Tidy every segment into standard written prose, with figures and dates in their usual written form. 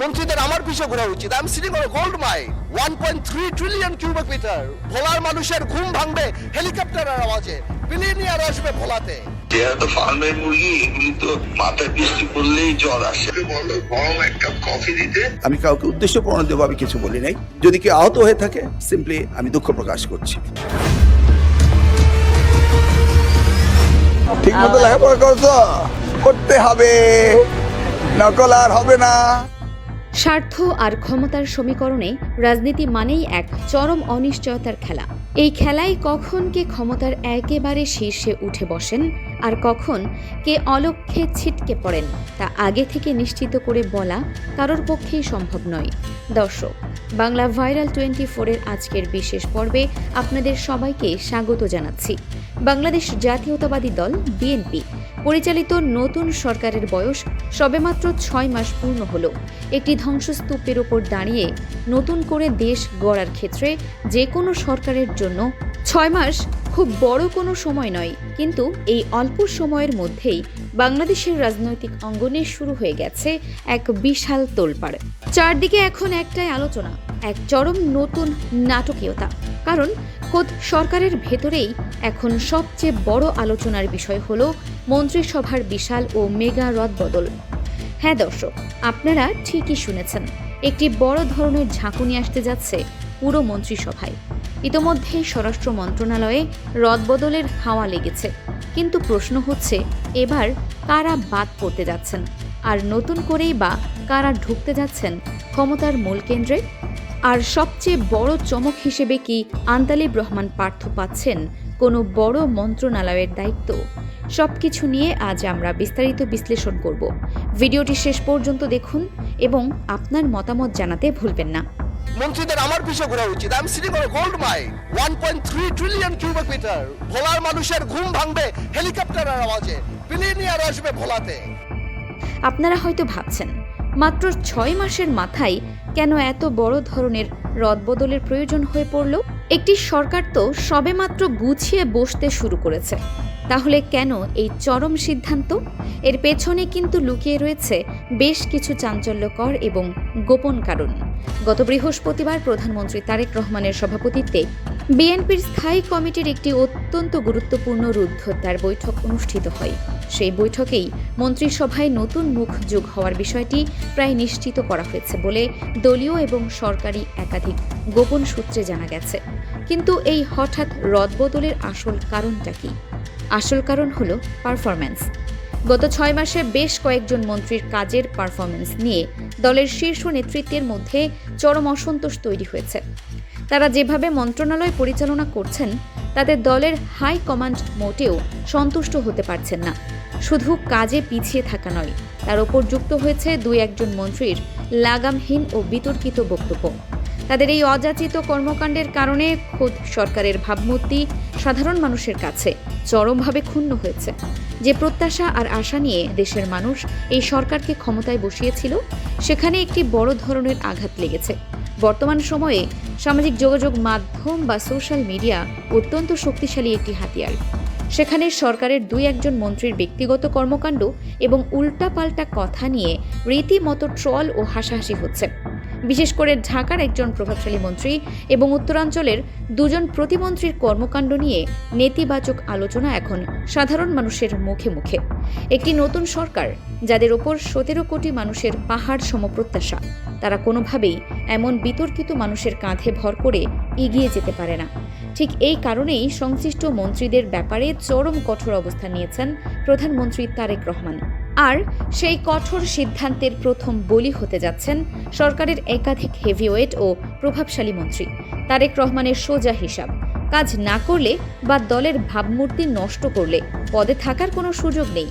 মন্ত্রীদের আমার পিছু ঘোরা উচিত। I am sitting on gold mine, 1.3 trillion cubic metre. ভোলার মানুষের ঘুম ভাঙবে হেলিকপ্টারের আওয়াজে, বিলিয়নিয়ার আসবে ভোলাতে। তো ফার্মের মুরগি, এগুলি তো মাথায় বৃষ্টি পড়লেই জ্বর আসে। বলো গরম এক কাপ কফি দিতে। আমি কাউকে উদ্দেশ্য প্রণোদিতভাবে কিছু বলি নাই। যদি কেউ আহত হয়ে থাকে, সিম্পলি আমি দুঃখ প্রকাশ করছি। ঠিক মতো লেখাপড়া করতো, করতে হবে, নকল আর হবে না। স্বার্থ আর ক্ষমতার সমীকরণে রাজনীতি মানেই এক চরম অনিশ্চয়তার খেলা। এই খেলায় কখন কে ক্ষমতার একেবারে শীর্ষে উঠে বসেন আর কখন কে অলক্ষ্যে ছিটকে পড়েন তা আগে থেকে নিশ্চিত করে বলা কারোর পক্ষেই সম্ভব নয়। দর্শক, বাংলা ভাইরাল 24-এর আজকের বিশেষ পর্বে আপনাদের সবাইকে স্বাগত জানাচ্ছি। বাংলাদেশ জাতীয়তাবাদী দল বিএনপি পরিচালিত নতুন সরকারের বয়স সবেমাত্র 6 মাস পূর্ণ হলো। একটি ধ্বংসস্তূপের ওপর দাঁড়িয়ে নতুন করে দেশ গড়ার ক্ষেত্রে যে কোনো সরকারের জন্য 6 মাস খুব বড় কোনো সময় নয়, কিন্তু এই অল্প সময়ের মধ্যেই বাংলাদেশের রাজনৈতিক অঙ্গনে শুরু হয়ে গেছে এক বিশাল তোলপাড়। চারদিকে এখন একটাই আলোচনা, এক চরম নতুন নাটকীয়তা। কারণ খোদ সরকারের ভেতরেই এখন সবচেয়ে বড় আলোচনার বিষয় হলো মন্ত্রিসভার বিশাল ও মেগা রদবদল। হ্যাঁ দর্শক, আপনারা ঠিকই শুনেছেন, একটি বড় ধরনের ঝাঁকুনি আসতে যাচ্ছে পুরো মন্ত্রিসভায়। ইতোমধ্যেই স্বরাষ্ট্র মন্ত্রণালয়ে রদবদলের হাওয়া লেগেছে, কিন্তু প্রশ্ন হচ্ছে এবার কারা বাদ পড়তে যাচ্ছেন আর নতুন করেই বা কারা ঢুকতে যাচ্ছেন ক্ষমতার মূল কেন্দ্রে। আর সবচেয়ে বড় চমক হিসেবে কি আন্তালিব রহমান পার্থ পাচ্ছেন কোনো বড় মন্ত্রণালয়ের দায়িত্ব? সবকিছু নিয়ে আজ আমরা বিস্তারিত বিশ্লেষণ করব। ভিডিওটি শেষ পর্যন্ত দেখুন এবং আপনার মতামত জানাতে ভুলবেন না। মন্ত্রীদের আমার পিছু ঘোরা উচিত। I am sitting on gold mine, 1.3 trillion cubic metre. ভোলার মানুষের ঘুম ভাঙবে হেলিকপ্টারের আওয়াজে, বিলিয়নিয়ার আসবে ভোলাতে। আপনারা হয়তো ভাবছেন, মাত্র 6 মাসের মাথায় কেন এত বড় ধরনের রদবদলের প্রয়োজন হয়ে পড়ল? একটি সরকার তো সবেমাত্র গুছিয়ে বসতে শুরু করেছে, তাহলে কেন এই চরম সিদ্ধান্ত? এর পেছনে কিন্তু লুকিয়ে রয়েছে বেশ কিছু চাঞ্চল্যকর এবং গোপন কারণ। গত বৃহস্পতিবার প্রধানমন্ত্রী তারেক রহমানের সভাপতিত্বে বিএনপির স্থায়ী কমিটির একটি অত্যন্ত গুরুত্বপূর্ণ রুদ্ধদ্বার বৈঠক অনুষ্ঠিত হয়। সেই বৈঠকেই মন্ত্রিসভায় নতুন মুখ যোগ হওয়ার বিষয়টি প্রায় নিশ্চিত করা হয়েছে বলে দলীয় এবং সরকারি একাধিক গোপন সূত্রে জানা গেছে। কিন্তু এই হঠাৎ রদবদলের আসল কারণটা কি? আসল কারণ হলো পারফরম্যান্স। গত 6 মাসে বেশ কয়েকজন মন্ত্রীর কাজের পারফরম্যান্স নিয়ে দলের শীর্ষ নেতৃত্বের মধ্যে চরম অসন্তোষ তৈরি হয়েছে। তারা যেভাবে মন্ত্রণালয় পরিচালনা করছেন তাতে দলের হাই কমান্ড মোটেও সন্তুষ্ট হতে পারছেন না। শুধু কাজে পিছিয়ে থাকা নয়, তার ওপর যুক্ত হয়েছে 2-1 মন্ত্রীর লাগামহীন ও বিতর্কিত বক্তব্য। তাদের এই অযাচিত কর্মকাণ্ডের কারণে খোদ সরকারের ভাবমূর্তি সাধারণ মানুষের কাছে চরমভাবে ক্ষুণ্ণ হয়েছে। যে প্রত্যাশা আর আশা নিয়ে দেশের মানুষ এই সরকারকে ক্ষমতায় বসিয়েছিল, সেখানে একটি বড় ধরনের আঘাত লেগেছে। বর্তমান সময়ে সামাজিক যোগাযোগ মাধ্যম বা সোশ্যাল মিডিয়া অত্যন্ত শক্তিশালী একটি হাতিয়ার। সেখানে সরকারের 2-1 মন্ত্রীর ব্যক্তিগত কর্মকাণ্ড এবং উল্টাপাল্টা কথা নিয়ে রীতিমতো ট্রল ও হাসাহাসি হচ্ছে। বিশেষ করে ঢাকার একজন প্রভাবশালী মন্ত্রী এবং উত্তরাঞ্চলের 2 প্রতিমন্ত্রীর কর্মকাণ্ড নিয়ে নেতিবাচক আলোচনা এখন সাধারণ মানুষের মুখে মুখে। একটি নতুন সরকার, যাদের ওপর 17 কোটি মানুষের পাহাড় সম প্রত্যাশা, তারা কোনোভাবেই এমন বিতর্কিত মানুষের কাঁধে ভর করে এগিয়ে যেতে পারে না। ঠিক এই কারণেই সংশ্লিষ্ট মন্ত্রীদের ব্যাপারে চরম কঠোর অবস্থান নিয়েছেন প্রধানমন্ত্রী তারেক রহমান। আর সেই কঠোর সিদ্ধান্তের প্রথম বলি হতে যাচ্ছেন সরকারের একাধিক হেভিওয়েট ও প্রভাবশালী মন্ত্রী। তারেক রহমানের সোজা হিসাব, কাজ না করলে বা দলের ভাবমূর্তি নষ্ট করলে পদে থাকার কোনো সুযোগ নেই।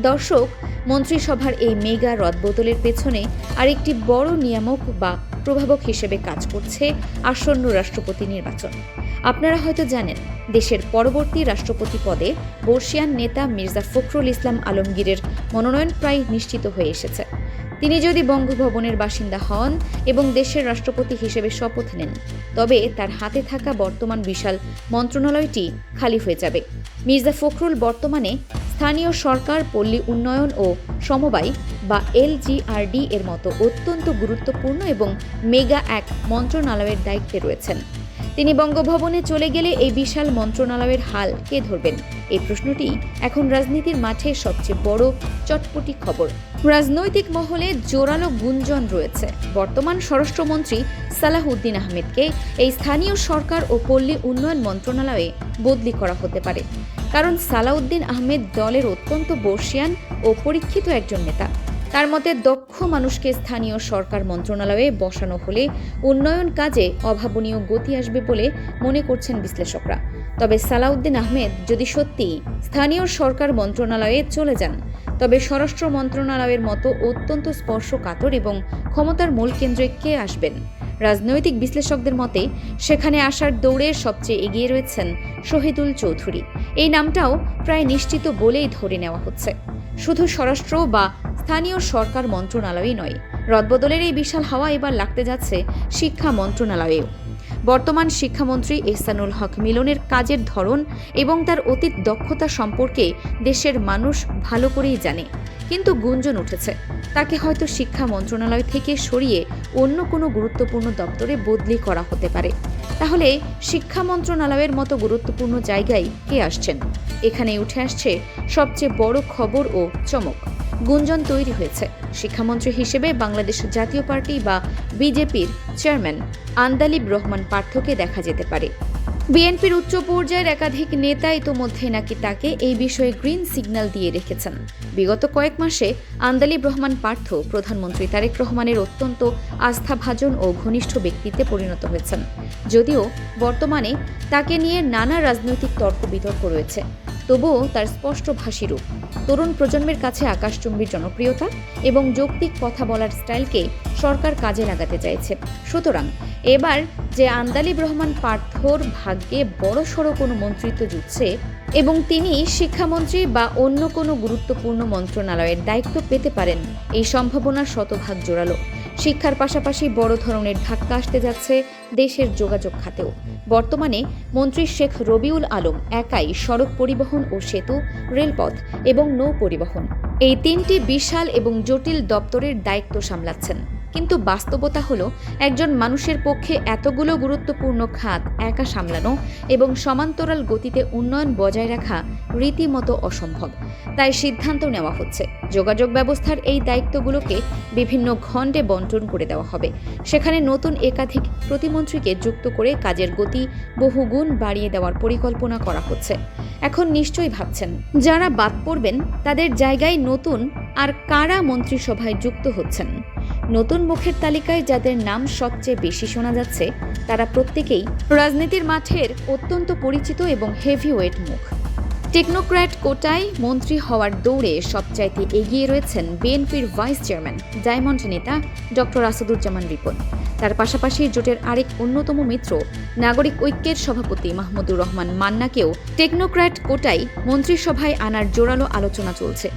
দর্শক, মন্ত্রিসভার এই মেগা রদবদলের পেছনে আরেকটি বড় নিয়ামক বা প্রভাবক হিসেবে কাজ করছে আসন্ন রাষ্ট্রপতি নির্বাচন। আপনারা হয়তো জানেন, দেশের পরবর্তী রাষ্ট্রপতি পদে বর্ষিয়ান নেতা মির্জা ফখরুল ইসলাম আলমগীরের মনোনয়ন প্রায় নিশ্চিত হয়ে এসেছে। তিনি যদি বঙ্গভবনের বাসিন্দা হন এবং দেশের রাষ্ট্রপতি হিসেবে শপথ নেন, তবে তার হাতে থাকা বর্তমান বিশাল মন্ত্রণালয়টি খালি হয়ে যাবে। মির্জা ফখরুল বর্তমানে স্থানীয় সরকার, পল্লী উন্নয়ন ও সমবায়, বা LGRD এর মতো অত্যন্ত গুরুত্বপূর্ণ এবং মেগা এক মন্ত্রণালয়ের দায়িত্বে রয়েছেন। তিনি বঙ্গভবনে চলে গেলে এই বিশাল মন্ত্রণালয়ের হাল কে ধরবেন? এই প্রশ্নটি এখন রাজনীতির মাঠে সবচেয়ে বড় চটপটি খবর। রাজনৈতিক মহলে জোরালো গুঞ্জন রয়েছে, বর্তমান স্বরাষ্ট্রমন্ত্রী সালাহউদ্দিন আহমেদকে এই স্থানীয় সরকার ও পল্লী উন্নয়ন মন্ত্রণালয়ে বদলি করা হতে পারে। কারণ সালাহউদ্দিন আহমেদ দলের অত্যন্ত বর্ষিয়ান ও পরীক্ষিত একজন নেতা। তার মতে দক্ষ মানুষকে স্থানীয় সরকার মন্ত্রণালয়ে বসানো হলে উন্নয়ন কাজে অভাবনীয় গতি আসবে বলে মনে করছেন বিশ্লেষকরা। তবে সালাহউদ্দিন আহমেদ যদি সত্যি স্থানীয় সরকার মন্ত্রণালয়ে চলে যান, তবে স্বরাষ্ট্র মন্ত্রণালয়ের মতো অত্যন্ত স্পর্শকাতর এবং ক্ষমতার মূল কেন্দ্রে কে আসবেন? রাজনৈতিক বিশ্লেষকদের মতে সেখানে আসার দৌড়ে সবচেয়ে এগিয়ে রয়েছেন শহীদুল চৌধুরী। এই নামটাও প্রায় নিশ্চিত বলেই ধরে নেওয়া হচ্ছে। শুধু স্বরাষ্ট্র বা স্থানীয় সরকার মন্ত্রণালয়ই নয়, রদবদলের এই বিশাল হাওয়া এবার লাগতে যাচ্ছে শিক্ষা মন্ত্রণালয়েও। বর্তমান শিক্ষামন্ত্রী এহসানুল হক মিলনের কাজের ধরন এবং তার অতীত দক্ষতা সম্পর্কে দেশের মানুষ ভালো করেই জানে, কিন্তু গুঞ্জন উঠেছে তাকে হয়তো শিক্ষা মন্ত্রণালয় থেকে সরিয়ে অন্য কোনো গুরুত্বপূর্ণ দপ্তরে বদলি করা হতে পারে। তাহলে শিক্ষা মন্ত্রণালয়ের মতো গুরুত্বপূর্ণ জায়গায় কে আসছেন? এখানেই উঠে আসছে সবচেয়ে বড় খবর ও চমক। গুঞ্জন তৈরি হয়েছে শিক্ষামন্ত্রী হিসেবে বাংলাদেশ জাতীয় পার্টি বা বিজেপির চেয়ারম্যান আন্দালিব রহমান পার্থকে দেখা যেতে পারে। বিএনপির উচ্চ পর্যায়ের একাধিক নেতা ইতোমধ্যে নাকি তাকে এই বিষয়ে গ্রিন সিগন্যাল দিয়ে রেখেছেন। বিগত কয়েক মাসে আন্দালিব রহমান পার্থ প্রধানমন্ত্রী তারেক রহমানের অত্যন্ত আস্থাভাজন ও ঘনিষ্ঠ ব্যক্তিত্বে পরিণত হয়েছেন। যদিও বর্তমানে তাকে নিয়ে নানা রাজনৈতিক তর্ক বিতর্ক রয়েছে, তবুও তার স্পষ্টভাষী রূপ, তরুণ প্রজন্মের কাছে আকাশচুম্বী জনপ্রিয়তা এবং যৌক্তিক কথা বলার স্টাইলকে সরকার কাজে লাগাতে চাইছে। সুতরাং এবার যে আন্দালিব রহমান পার্থর ভাগ্যে বড়সড় কোনো মন্ত্রিত্ব জুটছে এবং তিনি শিক্ষামন্ত্রী বা অন্য কোনো গুরুত্বপূর্ণ মন্ত্রণালয়ের দায়িত্ব পেতে পারেন, এই সম্ভাবনা শতভাগ জোরালো। শিক্ষার পাশাপাশি বড় ধরনের ধাক্কা আসতে যাচ্ছে দেশের যোগাযোগ খাতেও। বর্তমানে মন্ত্রী শেখ রবিউল আলম একাই সড়ক পরিবহন ও সেতু, রেলপথ এবং নৌ পরিবহন এই তিনটি বিশাল এবং জটিল দপ্তরের দায়িত্ব সামলাচ্ছেন। কিন্তু বাস্তবতা হলো একজন মানুষের পক্ষে এতগুলো গুরুত্বপূর্ণ খাত একা সামলানো এবং সমান্তরাল গতিতে উন্নয়ন বজায় রাখা রীতিমতো অসম্ভব। তাই সিদ্ধান্ত নেওয়া হচ্ছে যোগাযোগ ব্যবস্থার এই দায়িত্বগুলোকে বিভিন্ন খণ্ডে বণ্টন করে দেওয়া হবে। সেখানে নতুন একাধিক প্রতিমন্ত্রীকে যুক্ত করে কাজের গতি বহুগুণ বাড়িয়ে দেওয়ার পরিকল্পনা করা হচ্ছে। এখন নিশ্চয়ই ভাবছেন যারা বাদ পড়বেন তাদের জায়গায় নতুন আর কারা মন্ত্রিসভায় যুক্ত হচ্ছেন। নতুন মুখের তালিকায় যাদের নাম সবচেয়ে বেশি শোনা যাচ্ছে তারা প্রত্যেকেই রাজনীতির মাঠের অত্যন্ত পরিচিত এবং হেভিওয়েট মুখ। টেকনোক্র্যাট কোটায় মন্ত্রী হওয়ার দৌড়ে সবচাইতে এগিয়ে রয়েছেন বিএনপির ভাইস চেয়ারম্যান ডায়মন্ড নেতা ডক্টর আসাদুজ্জামান রিপন। তার পাশাপাশি জোটের আরেক অন্যতম মিত্র নাগরিক ঐক্যের সভাপতি মাহমুদুর রহমান মান্নাকেও টেকনোক্র্যাট কোটায় মন্ত্রিসভায় আনার জোরালো আলোচনা চলছে।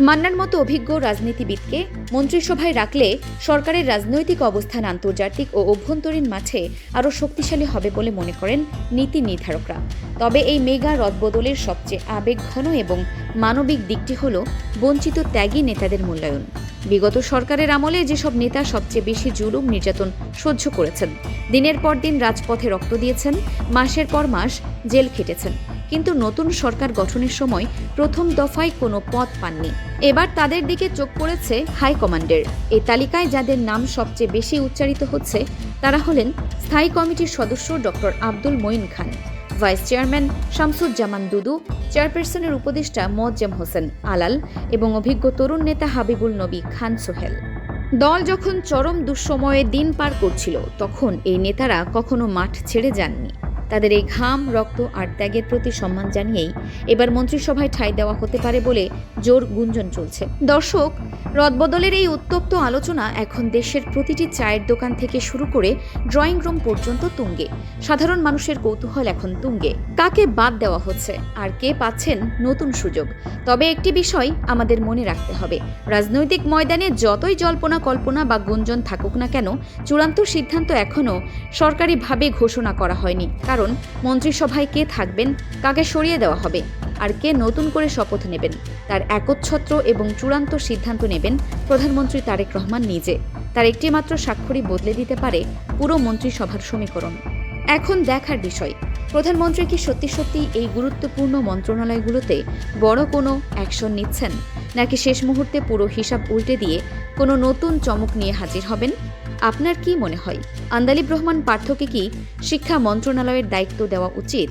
মান্নার মতো অভিজ্ঞ রাজনীতিবিদকে মন্ত্রিসভায় রাখলে সরকারের রাজনৈতিক অবস্থান আন্তর্জাতিক ও অভ্যন্তরীণ মাঠে আরও শক্তিশালী হবে বলে মনে করেন নীতি নির্ধারকরা। তবে এই মেগা রদবদলের সবচেয়ে আবেগঘন এবং মানবিক দিকটি হল বঞ্চিত ত্যাগী নেতাদের মূল্যায়ন। বিগত সরকারের আমলে যেসব নেতা সবচেয়ে বেশি জুলুম নির্যাতন সহ্য করেছেন, দিনের পর দিন রাজপথে রক্ত দিয়েছেন, মাসের পর মাস জেল খেটেছেন, কিন্তু নতুন সরকার গঠনের সময় প্রথম দফায় কোনো পদ পাননি। এবার তাদের দিকে চোখ পড়েছে হাইকমান্ডের। এই তালিকায় যাদের নাম সবচেয়ে বেশি উচ্চারিত হচ্ছে তারা হলেন স্থায়ী কমিটির সদস্য ডক্টর আব্দুল মঈন খান, ভাইস চেয়ারম্যান শামসুজ্জামান দুদু, চেয়ারপারসনের উপদেষ্টা মোয়াজ্জেম হোসেন আলাল এবং অভিজ্ঞ তরুণ নেতা হাবিবুল নবী খান সোহেল। দল যখন চরম দুঃসময়ে দিন পার করছিল তখন এই নেতারা কখনো মাঠ ছেড়ে যাননি। তাদের এই ঘাম, রক্ত আর ত্যাগের প্রতি সম্মান জানিয়েই এবার মন্ত্রিসভায় ঠাঁই দেওয়া হতে পারে বলে জোর গুঞ্জন চলছে। দর্শক, রদবদলের এই উত্তপ্ত আলোচনা এখন দেশের প্রতিটি চায়ের দোকান থেকে শুরু করে ড্রয়িং রুম পর্যন্ত তুঙ্গে। সাধারণ মানুষের কৌতূহল এখন তুঙ্গে। কাকে বাদ দেওয়া হচ্ছে আর কে পাচ্ছেন নতুন সুযোগ? তবে একটি বিষয় আমাদের মনে রাখতে হবে, রাজনৈতিক ময়দানে যতই জল্পনা কল্পনা বা গুঞ্জন থাকুক না কেন, চূড়ান্ত সিদ্ধান্ত এখনও সরকারিভাবে ঘোষণা করা হয়নি। কারণ মন্ত্রিসভায় কে থাকবেন, কাকে সরিয়ে দেওয়া হবে, আর কে নতুন করে শপথ নেবেন তার একচ্ছত্র এবং চূড়ান্ত সিদ্ধান্ত নেবেন প্রধানমন্ত্রী তারেক রহমান নিজে। তার একটি মাত্র স্বাক্ষরই বদলে দিতে পারে পুরো মন্ত্রিসভার সমীকরণ। এখন দেখার বিষয়, প্রধানমন্ত্রী কি সত্যি সত্যি এই গুরুত্বপূর্ণ মন্ত্রণালয়গুলোতে বড় কোনো অ্যাকশন নিচ্ছেন, নাকি শেষ মুহূর্তে পুরো হিসাব উল্টে দিয়ে কোনো নতুন চমক নিয়ে হাজির হবেন? আপনার কি মনে হয়, আন্দালিব রহমান পার্থকে কি শিক্ষা মন্ত্রণালয়ের দায়িত্ব দেওয়া উচিত,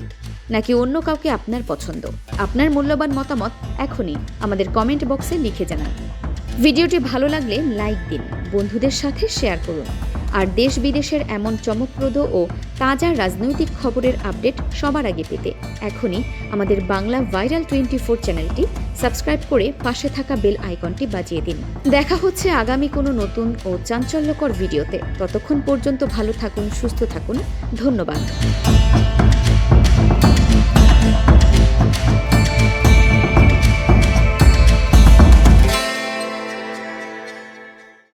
নাকি অন্য কাউকে আপনার পছন্দ? আপনার মূল্যবান মতামত এখনই আমাদের কমেন্ট বক্সে লিখে জানান। ভিডিওটি ভালো লাগলে লাইক দিন, বন্ধুদের সাথে শেয়ার করুন। আর দেশ বিদেশের এমন চমকপ্রদ ও তাজা রাজনৈতিক খবরের আপডেট সবার আগে পেতে এখনই আমাদের বাংলা ভাইরাল 24 চ্যানেলটি সাবস্ক্রাইব করে পাশে থাকা বেল আইকনটি বাজিয়ে দিন। দেখা হচ্ছে আগামী কোনো নতুন ও চাঞ্চল্যকর ভিডিওতে। ততক্ষণ পর্যন্ত ভালো থাকুন, সুস্থ থাকুন। ধন্যবাদ।